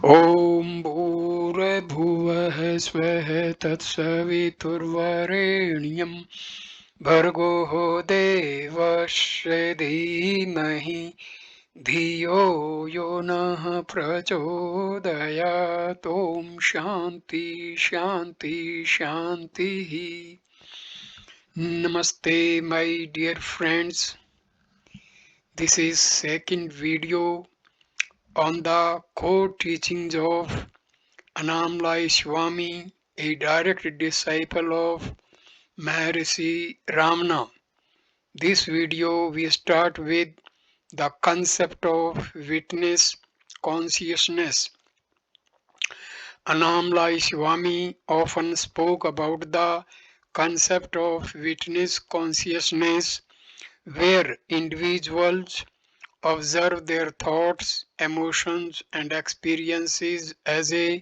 ॐ भूर्भुवः स्वः तत्सवितुर्वरेण्यं भर्गो देवस्य धीमहि धियो यो नः प्रचोदयात् ॐ शान्ति शान्ति शान्तिः. Namaste, my dear friends. This is second video on the core teachings of Annamalai Swami, a direct disciple of Maharshi Ramana. This video we start with the concept of witness consciousness. Annamalai Swami often spoke about the concept of witness consciousness, where individuals observe their thoughts, emotions, and experiences as a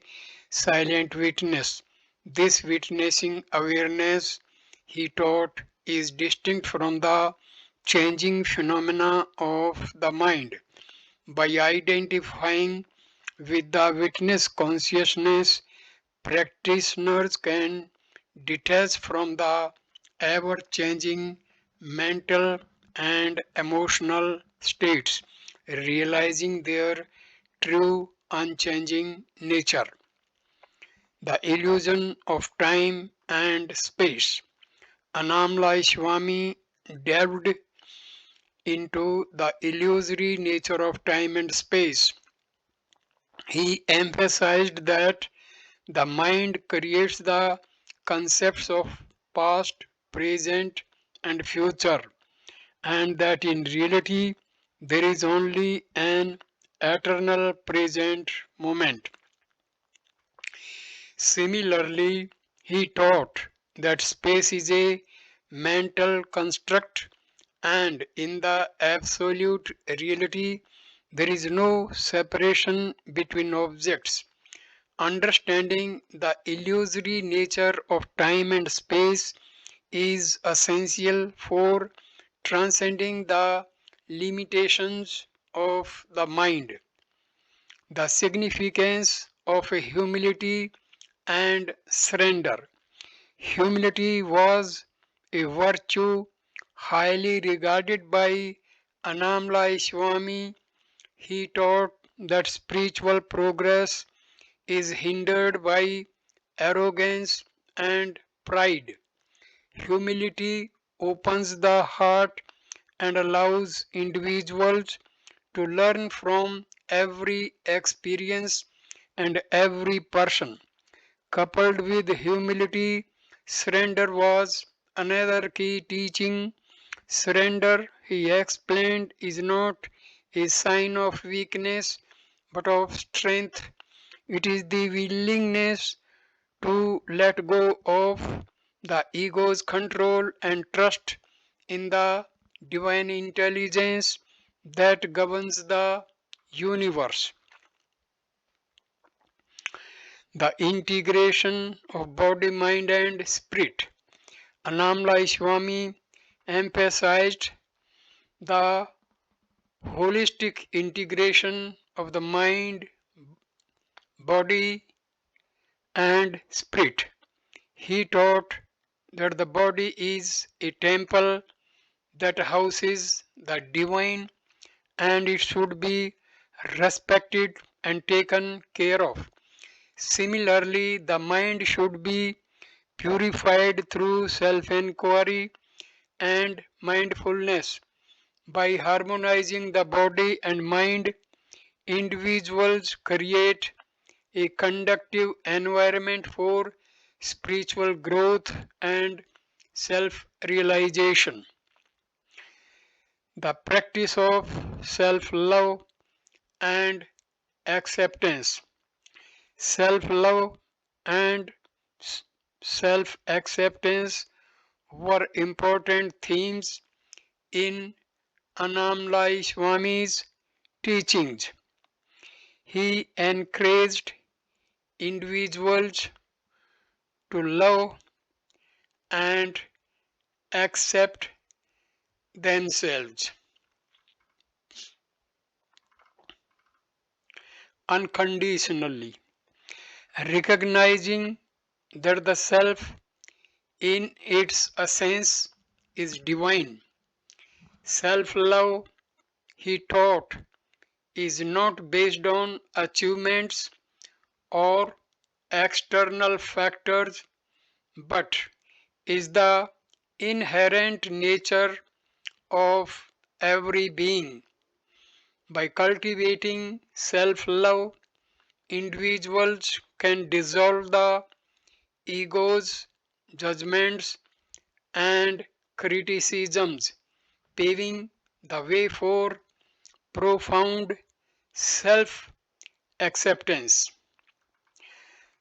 silent witness. This witnessing awareness, he taught, is distinct from the changing phenomena of the mind. By identifying with the witness consciousness, practitioners can detach from the ever changing mental and emotional states, realizing their true unchanging nature. The illusion of time and space. Annamalai Swami delved into the illusory nature of time and space. He emphasized that the mind creates the concepts of past, present, and future, and that in reality there is only an eternal present moment. Similarly, he taught that space is a mental construct, and in the absolute reality there is no separation between objects. Understanding the illusory nature of time and space is essential for transcending the limitations of the mind. The significance of humility and surrender. Humility was a virtue highly regarded by Annamalai Swami. He taught that spiritual progress is hindered by arrogance and pride. Humility opens the heart and allows individuals to learn from every experience and every person. Coupled with humility, surrender was another key teaching. Surrender, he explained, is not a sign of weakness but of strength. It is the willingness to let go of the ego's control and trust in the divine intelligence that governs the universe. The integration of body, mind, and spirit. Annamalai Swami emphasized the holistic integration of the mind, body, and spirit. He taught that the body is a temple that houses the divine and it should be respected and taken care of. Similarly, the mind should be purified through self inquiry and mindfulness. By harmonizing the body and mind, individuals create a conducive environment for spiritual growth and self realization. The practice of self love and acceptance. Self love and self acceptance were important themes in Annamalai Swami's teachings. He encouraged individuals to love and accept themselves. unconditionally, recognizing that the self in its essence is divine. Self love, he taught, is not based on achievements or external factors but is the inherent nature of every being. By cultivating self love, individuals can dissolve the ego's judgments and criticisms, paving the way for profound self acceptance.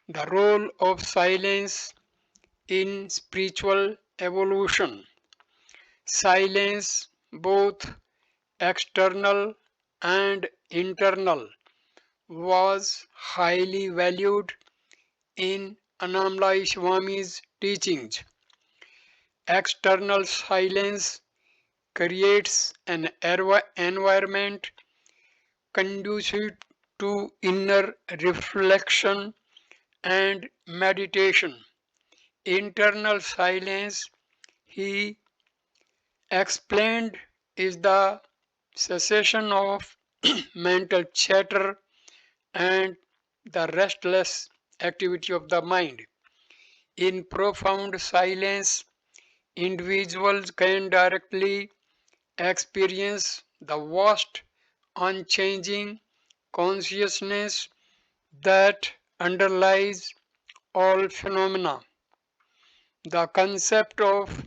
The role of silence in spiritual evolution. Silence, both external and internal, was highly valued in Annamalai Swami's teachings. External silence creates an environment conducive to inner reflection and meditation. Internal silence, he explained, is the cessation of mental chatter and the restless activity of the mind. In profound silence, individuals can directly experience the vast, unchanging consciousness that underlies all phenomena. The concept of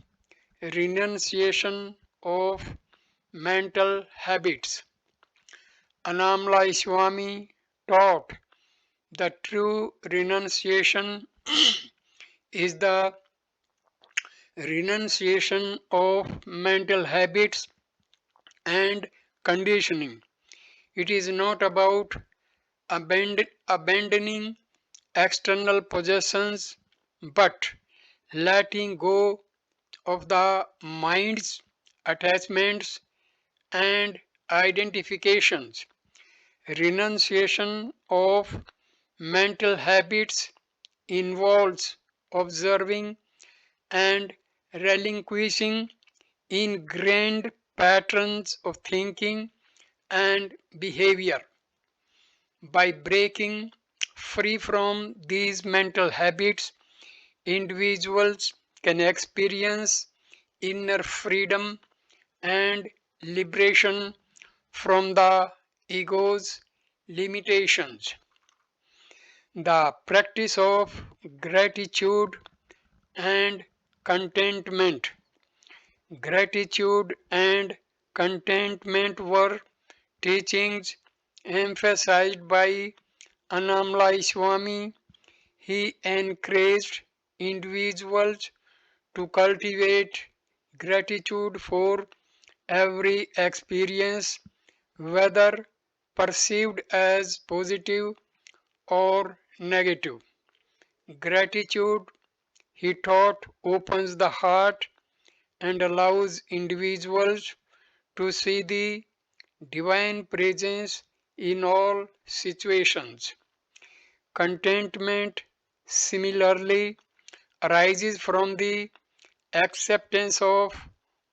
renunciation of mental habits. Annamalai Swami taught that true renunciation is the renunciation of mental habits and conditioning. It is not about abandoning external possessions but letting go of the mind's attachments and identifications. Renunciation of mental habits involves observing and relinquishing ingrained patterns of thinking and behavior. By breaking free from these mental habits, individuals can experience inner freedom and liberation from the ego's limitations. The practice of gratitude and contentment. Gratitude and contentment were teachings emphasized by Annamalai Swami. He encouraged individuals to cultivate gratitude for every experience, whether perceived as positive or negative. Gratitude, he taught, opens the heart and allows individuals to see the divine presence in all situations. Contentment, similarly, arises from the acceptance of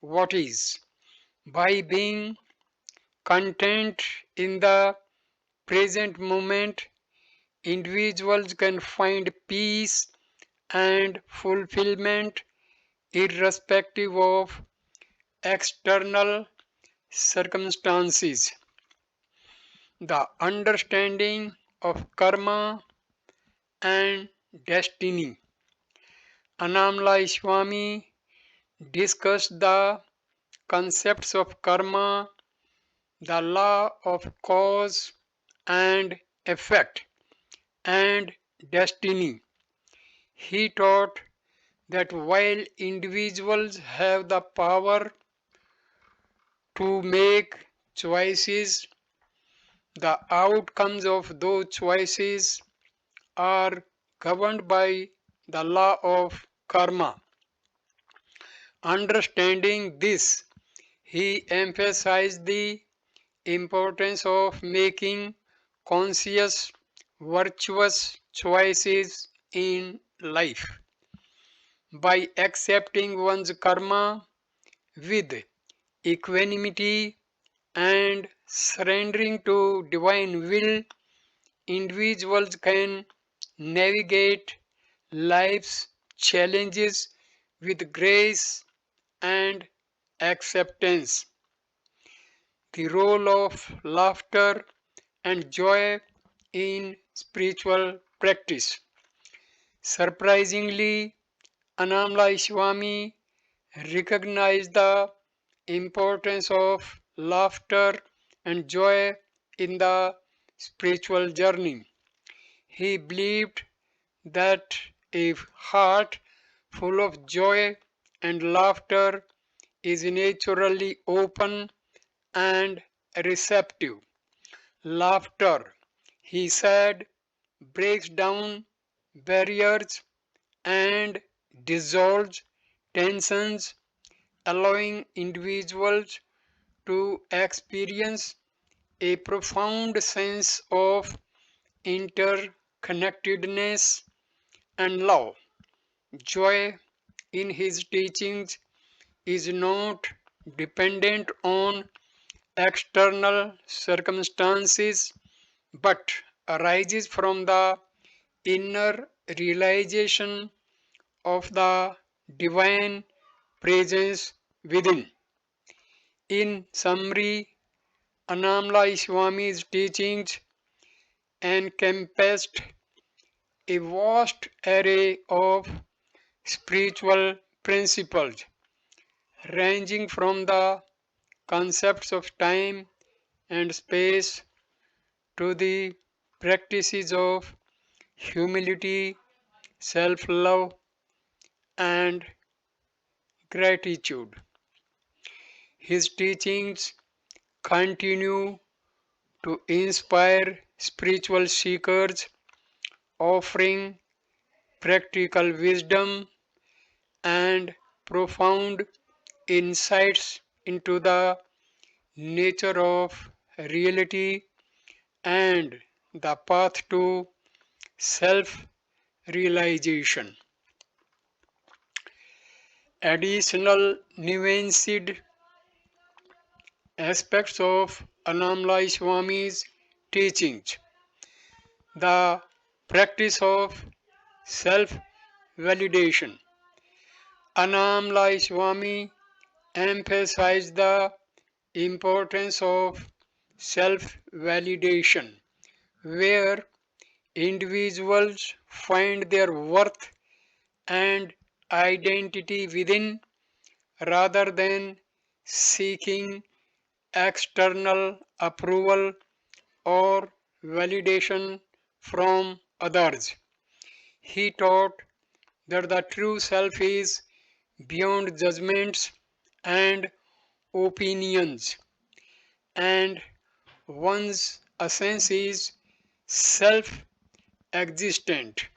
what is. By being content in the present moment, individuals can find peace and fulfillment irrespective of external circumstances. The understanding of karma and destiny. Annamalai Swami discussed the concepts of karma, the law of cause and effect, and destiny. He taught that while individuals have the power to make choices, the outcomes of those choices are governed by the law of karma. Understanding this, he emphasized the importance of making conscious, virtuous choices in life. By accepting one's karma with equanimity and surrendering to divine will, individuals can navigate life's challenges with grace and acceptance. The role of laughter and joy in spiritual practice. Surprisingly, Annamalai Swami recognized the importance of laughter and joy in the spiritual journey. He believed that a heart full of joy and laughter is naturally open and receptive. Laughter, he said, breaks down barriers and dissolves tensions, allowing individuals to experience a profound sense of interconnectedness and love. Joy in his teachings is not dependent on external circumstances but arises from the inner realization of the divine presence within. In summary, Annamalai Swami's teachings encompassed a vast array of spiritual principles ranging from the concepts of time and space to the practices of humility, self love, and gratitude. His teachings continue to inspire spiritual seekers, offering practical wisdom and profound insights into the nature of reality and the path to self realization. Additional nuanced aspects of Annamalai Swami's teachings. The practice of self validation. Annamalai Swami emphasized the importance of self validation, where individuals find their worth and identity within rather than seeking external approval or validation from others. He taught that the true self is beyond judgments and opinions, and one's essence is self existent.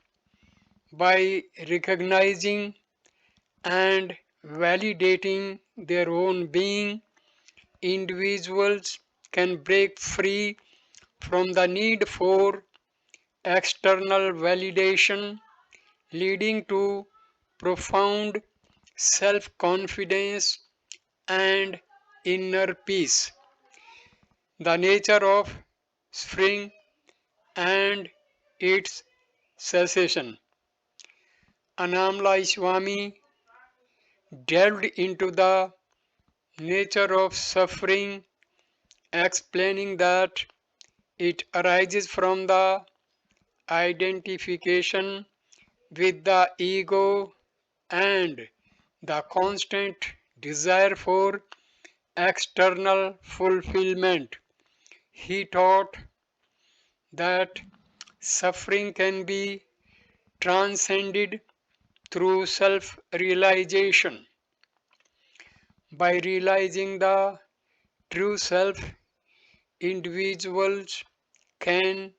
By recognizing and validating their own being, individuals can break free from the need for external validation, leading to profound self confidence and inner peace. The nature of spring and its cessation. Annamalai Swami delved into the nature of suffering, explaining that it arises from the identification with the ego and the constant desire for external fulfillment. He taught that suffering can be transcended through self realization. By realizing the true self, individuals can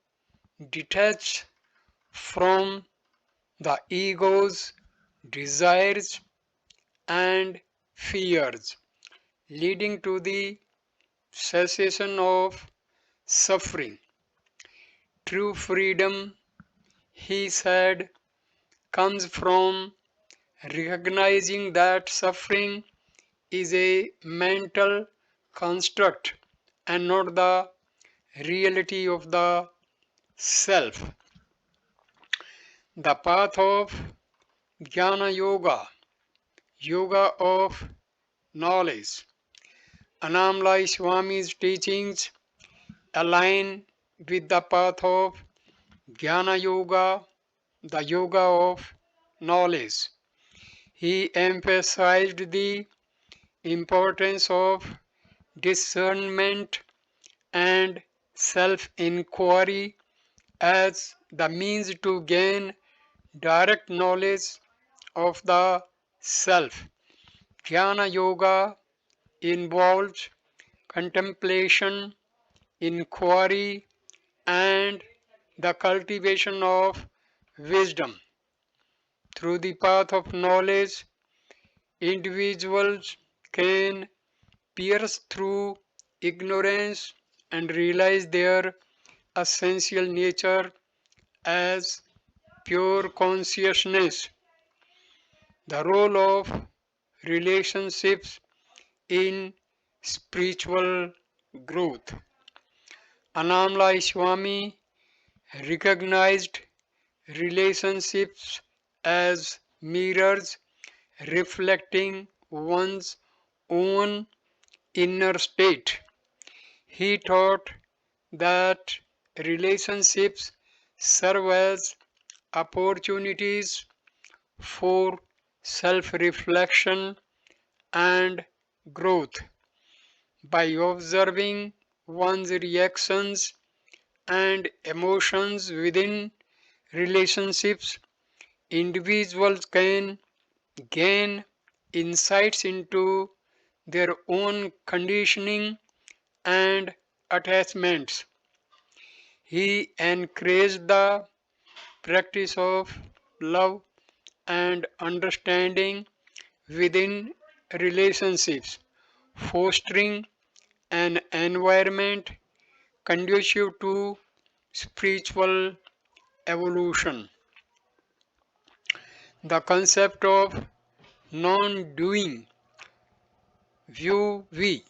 detach from the ego's desires and fears, leading to the cessation of suffering. True freedom, he said, comes from recognizing that suffering is a mental construct and not the reality of the self. The path of Jnana Yoga, Yoga of knowledge. Annamalai Swami's teachings align with the path of Jnana Yoga, the Yoga of knowledge. He emphasized the importance of discernment and self inquiry as the means to gain direct knowledge of the self. Jnana Yoga involves contemplation, inquiry, and the cultivation of wisdom. Through the path of knowledge, individuals can pierce through ignorance and realize their essential nature as pure consciousness. The role of relationships in spiritual growth. Annamalai Swami recognized relationships as mirrors reflecting one's own inner state. He taught that relationships serve as opportunities for self reflection and growth. By observing one's reactions and emotions within relationships, individuals can gain insights into their own conditioning and attachments. He encouraged the practice of love and understanding within relationships, fostering an environment conducive to spiritual evolution. The concept of non doing, view we.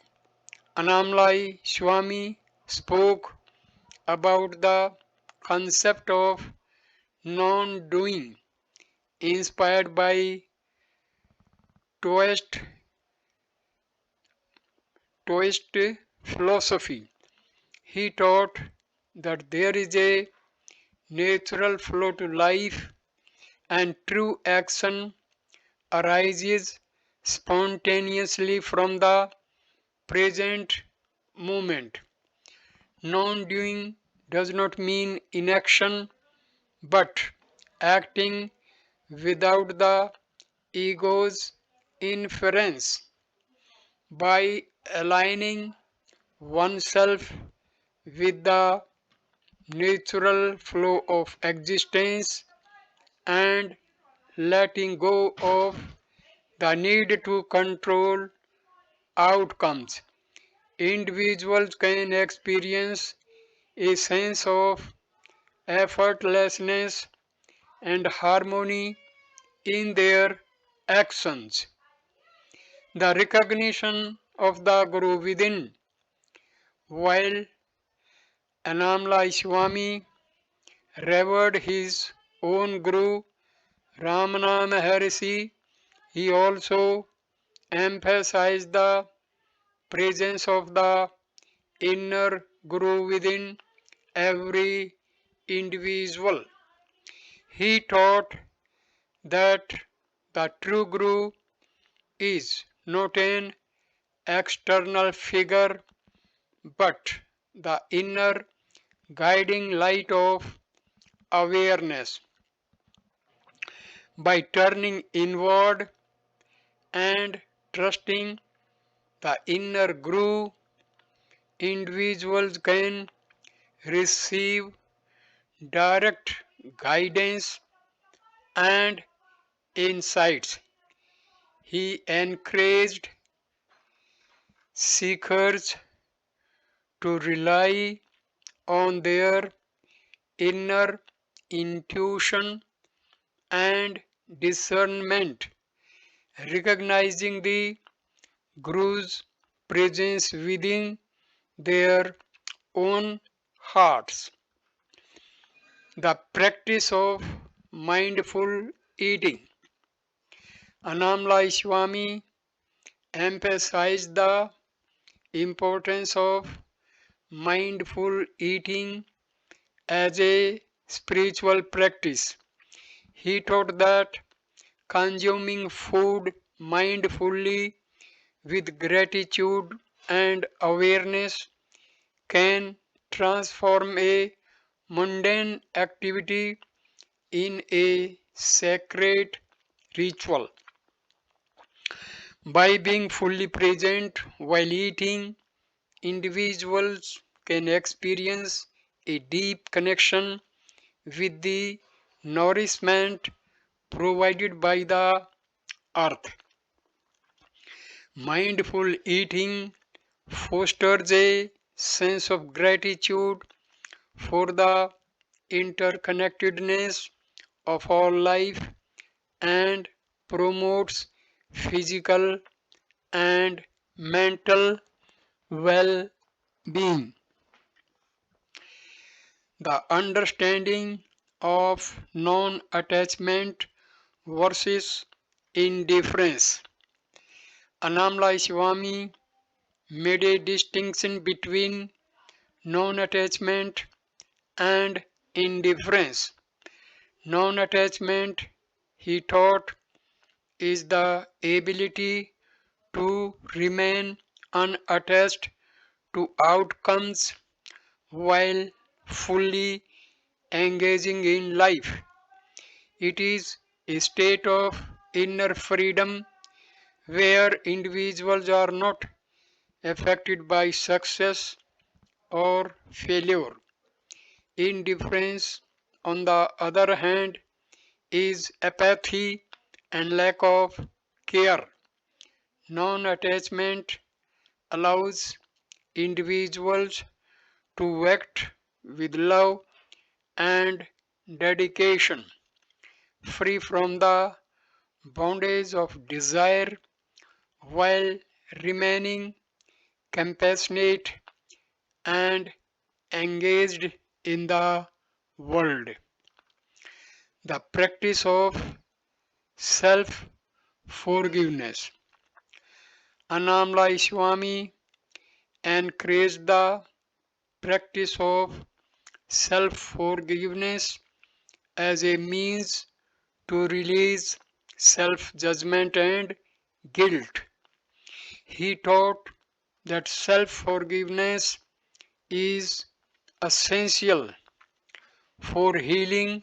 Annamalai Swami spoke about the concept of non doing inspired by Taoist, Taoist philosophy. He taught that there is a natural flow to life and true action arises spontaneously from the present moment. Non doing does not mean inaction but acting without the ego's inference. By aligning oneself with the natural flow of existence and letting go of the need to control outcomes, individuals can experience a sense of effortlessness and harmony in their actions. The recognition of the Guru within. While Annamalai Swami revered his own Guru Ramana Maharshi, he also emphasized the presence of the inner Guru within every individual. He taught that the true Guru is not an external figure but the inner guiding light of awareness. By turning inward and trusting the inner Guru, individuals can receive direct guidance and insights. He encouraged seekers to rely on their inner intuition and discernment, recognizing the Guru's presence within their own hearts. The practice of mindful eating. Annamalai Swami emphasized the importance of mindful eating as a spiritual practice. He taught that consuming food mindfully with gratitude and awareness can transform a mundane activity in a sacred ritual. By being fully present while eating, individuals can experience a deep connection with the nourishment provided by the earth. Mindful eating fosters a sense of gratitude for the interconnectedness of all life and promotes physical and mental well being. The understanding of non attachment versus indifference. Annamalai Swami made a distinction between non attachment and indifference. Non attachment, he taught, is the ability to remain unattached to outcomes while fully engaging in life. It is a state of inner freedom where individuals are not affected by success or failure. Indifference, on the other hand, is apathy and lack of care. Non attachment allows individuals to act with love and dedication, free from the bondage of desire while remaining compassionate and engaged in the world. The practice of self forgiveness. Annamalai Swami encouraged the practice of self forgiveness as a means to release self judgment and guilt. He taught that self forgiveness is essential for healing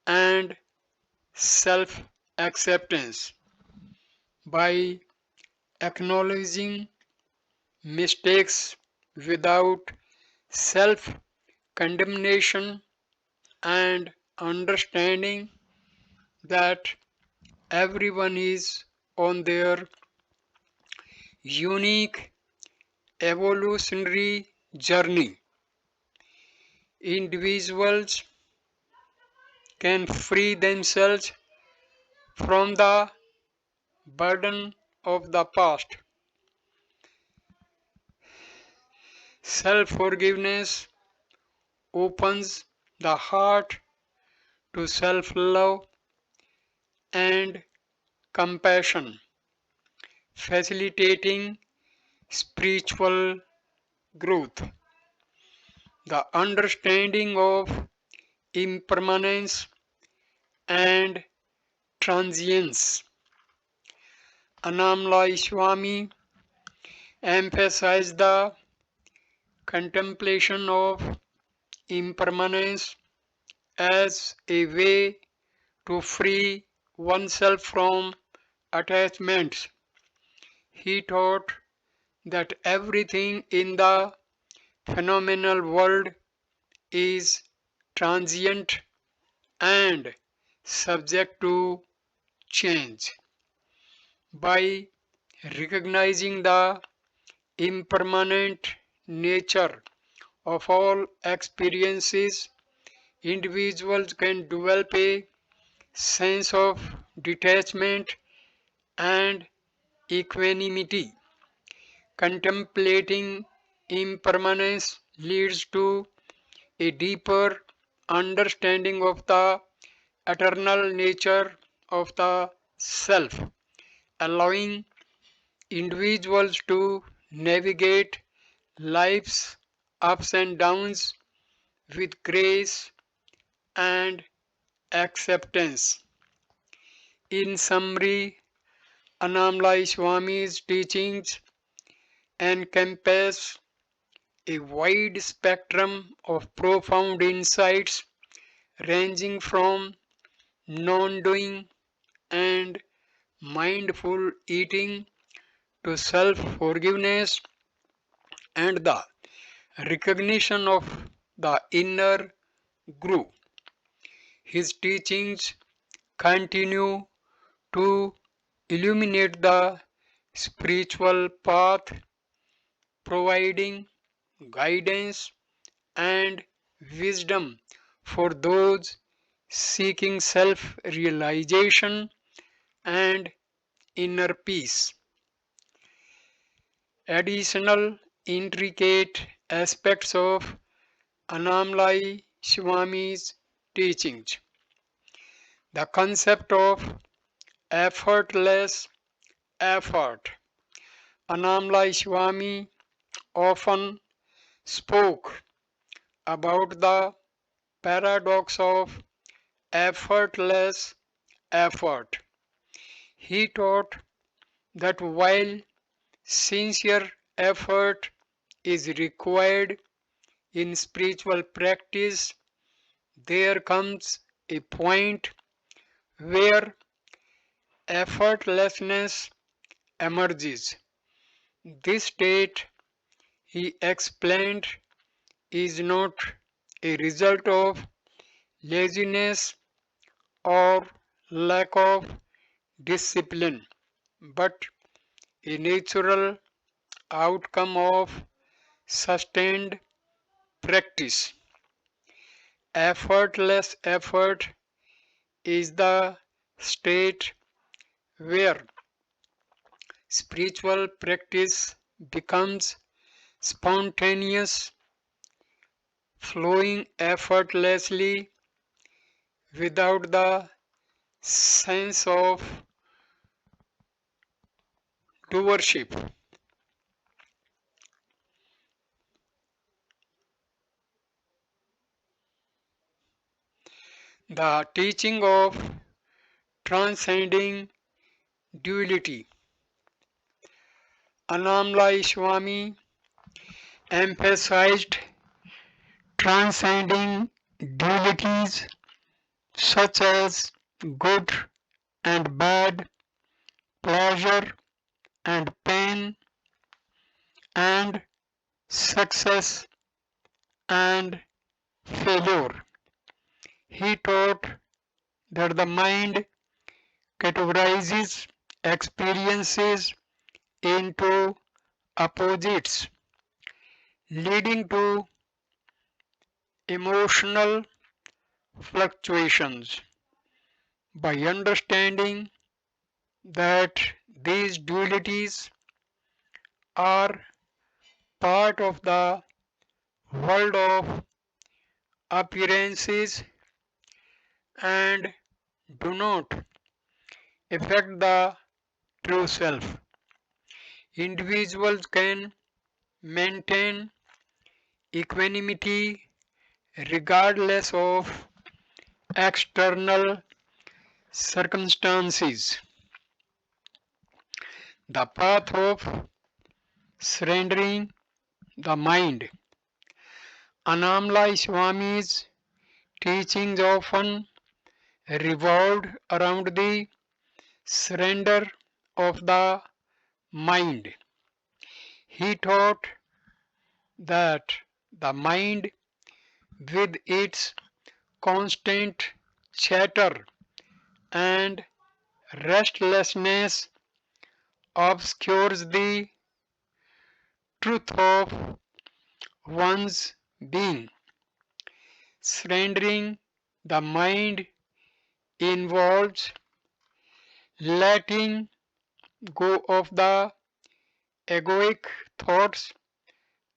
and self acceptance. By acknowledging mistakes without self condemnation and understanding that everyone is on their unique evolutionary journey, individuals can free themselves from the burden of the past. Self forgiveness opens the heart to self love and compassion, facilitating spiritual growth. The understanding of impermanence and transience. Annamalai Swami emphasized the contemplation of impermanence as a way to free oneself from attachments. He taught that everything in the phenomenal world is transient and subject to change. By recognizing the impermanent nature of all experiences, individuals can develop a sense of detachment and equanimity. Contemplating impermanence leads to a deeper understanding of the eternal nature of the self, allowing individuals to navigate life's ups and downs with grace and acceptance. In summary, Annamalai Swami's teachings encompass a wide spectrum of profound insights ranging from non doing and mindful eating to self forgiveness and the recognition of the inner groove. His teachings continue to illuminate the spiritual path, providing guidance and wisdom for those seeking self realization and inner peace. Additional intricate aspects of Annamalai Swami's teachings. The concept of effortless effort. Annamalai Swami often spoke about the paradox of effortless effort. He taught that while sincere effort is required in spiritual practice, there comes a point where effortlessness emerges. This state, he explained, is not a result of laziness or lack of discipline, but a natural outcome of sustained practice. Effortless effort is the state where spiritual practice becomes spontaneous, flowing effortlessly without the sense of doership. The teaching of transcending duality. Annamalai Swami emphasized transcending dualities such as good and bad, pleasure and pain, and success and failure. He taught that the mind categorizes experiences into opposites, leading to emotional fluctuations. By understanding that these dualities are part of the world of appearances and do not affect the true self, individuals can maintain equanimity regardless of external circumstances. The path of surrendering the mind. Annamalai Swami's teachings often revolved around the surrender of the mind. He taught that the mind, with its constant chatter and restlessness, obscures the truth of one's being. Surrendering the mind involves letting go of the egoic thoughts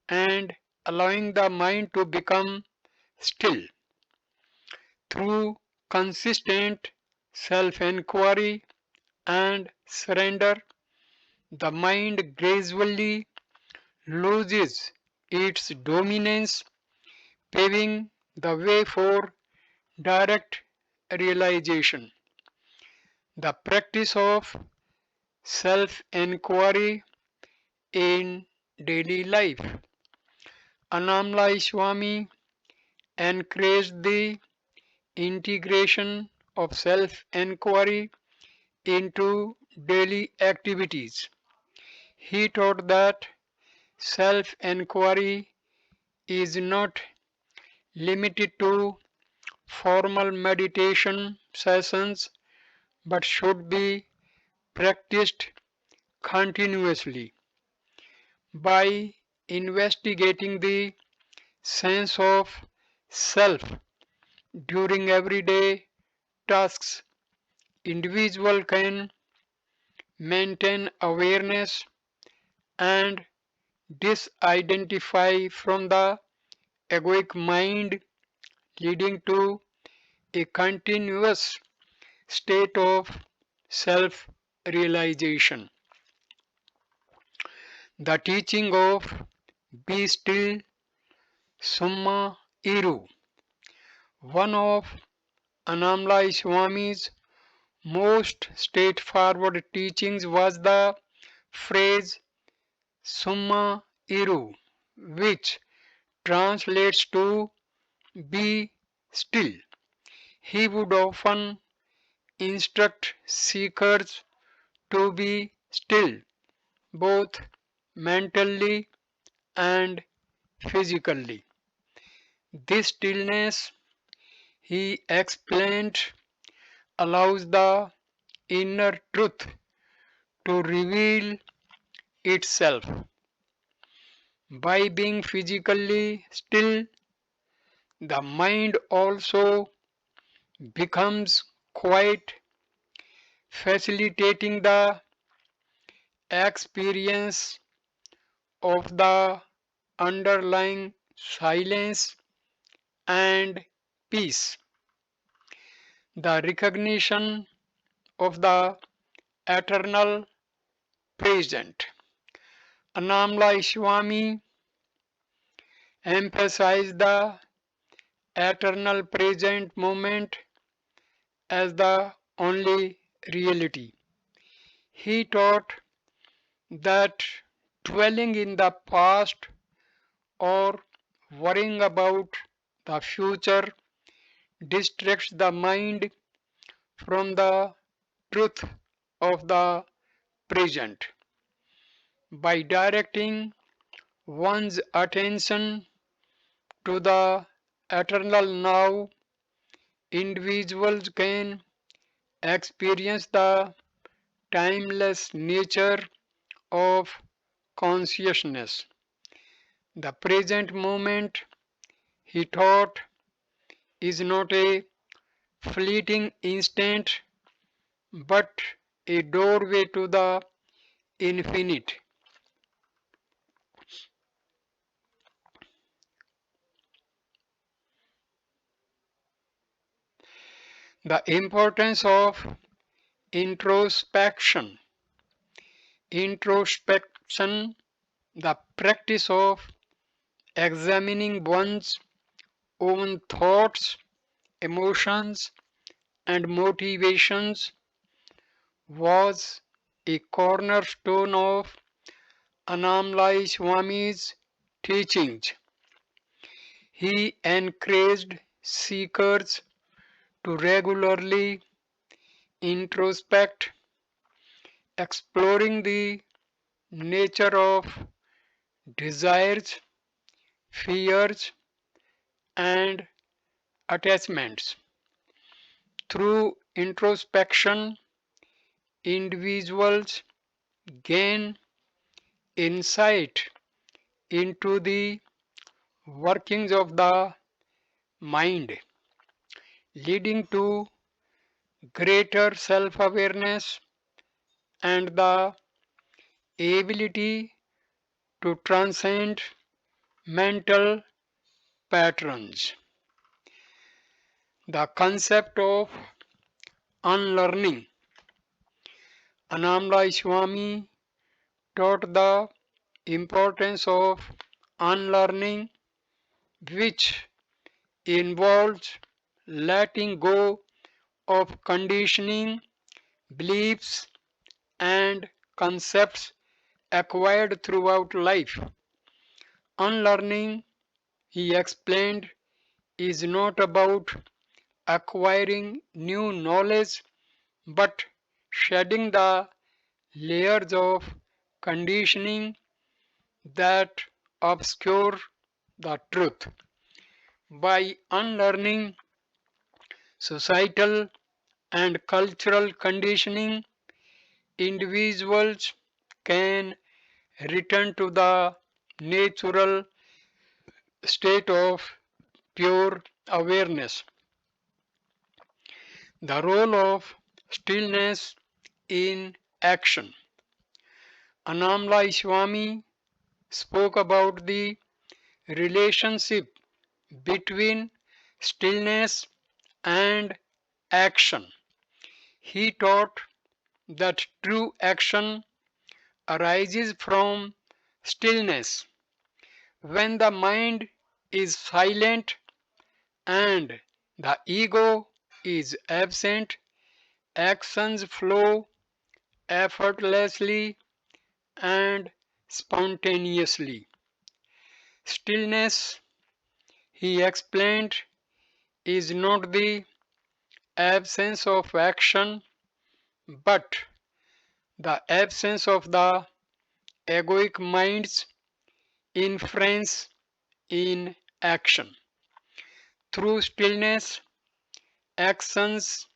and allowing the mind to become still. Through consistent self inquiry and surrender, the mind gradually loses its dominance, paving the way for direct realization. The practice of self inquiry in daily life. Annamalai Swami encouraged the integration of self inquiry into daily activities. He taught that self inquiry is not limited to formal meditation sessions but should be practiced continuously. By investigating the sense of self during everyday tasks, individual can maintain awareness and disidentify from the egoic mind, leading to a continuous state of self realization. The teaching of Be Still Summa Iru, one of Annamalai Swami's most straightforward teachings, was the phrase Summa Iru, which translates to be still. He would often instruct seekers to be still, both mentally and physically. This stillness, he explained, allows the inner truth to reveal itself. By being physically still, the mind also becomes quiet, facilitating the experience of the underlying silence and peace. The recognition of the eternal present. Annamalai Swami emphasized the eternal present moment as the only reality. He taught that dwelling in the past or worrying about the future distracts the mind from the truth of the present. By directing one's attention to the eternal now, individuals can experience the timeless nature of consciousness. The present moment, he taught, is not a fleeting instant but a doorway to the infinite. The importance of introspection. Introspection, the practice of examining one's own thoughts, emotions, and motivations, was a cornerstone of Annamalai Swami's teachings. He encouraged seekers to regularly introspect, exploring the nature of desires, fears, and attachments. Through introspection, individuals gain insight into the workings of the mind, leading to greater self awareness and the ability to transcend mental patterns. The concept of unlearning. Annamalai Swami taught the importance of unlearning, which involves letting go of conditioning, beliefs, and concepts acquired throughout life. Unlearning, he explained, is not about acquiring new knowledge but shedding the layers of conditioning that obscure the truth. By unlearning societal and cultural conditioning, individuals can return to the natural state of pure awareness. The role of stillness in action. Annamalai Swami spoke about the relationship between stillness and action. He taught that true action arises from stillness. When the mind is silent and the ego is absent, actions flow effortlessly and spontaneously. Stillness, he explained, is not the absence of action but the absence of the egoic mind's inference in action. Through stillness, actions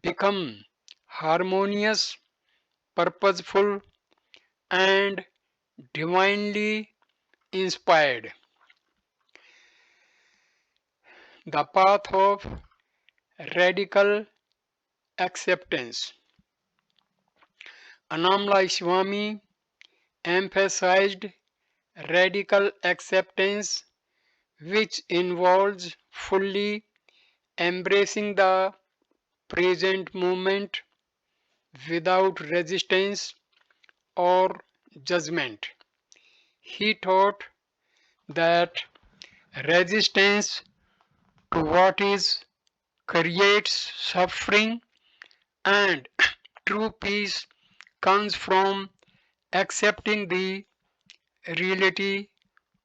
become harmonious, purposeful, and divinely inspired. The path of radical acceptance. Annamalai Swami emphasized radical acceptance, which involves fully embracing the present moment without resistance or judgment. He taught that resistance to what is creates suffering and true peace comes from accepting the reality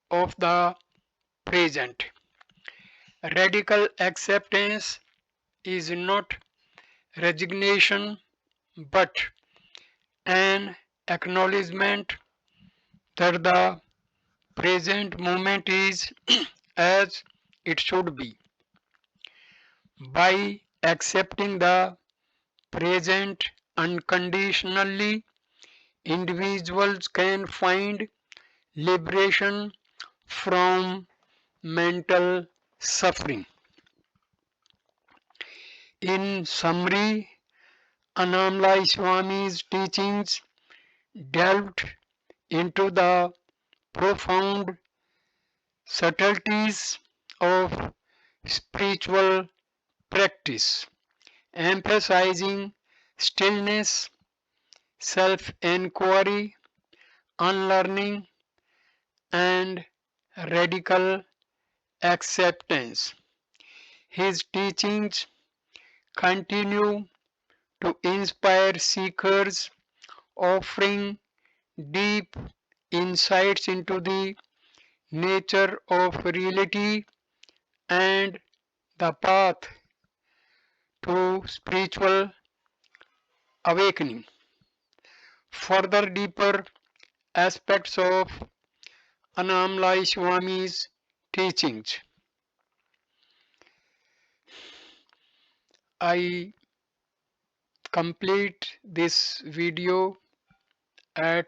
of the present. Radical acceptance is not resignation but an acknowledgement that the present moment is as it should be. By accepting the present unconditionally, individuals can find liberation from mental suffering. In summary, Annamalai Swami's teachings delved into the profound subtleties of spiritual practice, emphasizing stillness, self inquiry, unlearning, and radical acceptance. His teachings continue to inspire seekers, offering deep insights into the nature of reality and the path to spiritual awakening. Further deeper aspects of Annamalai Swami's teachings. I complete this video at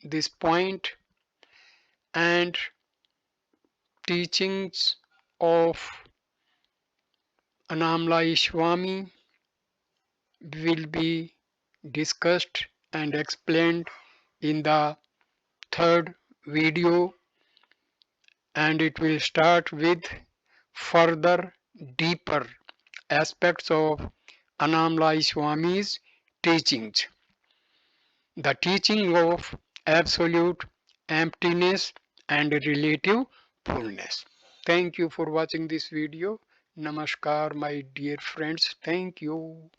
this point and teachings of Annamalai Swami will be discussed and explained in the third video, and it will start with further deeper aspects of Annamalai Swami's teachings. The teaching of absolute emptiness and relative fullness. Thank you for watching this video. Namaskar, my dear friends. Thank you.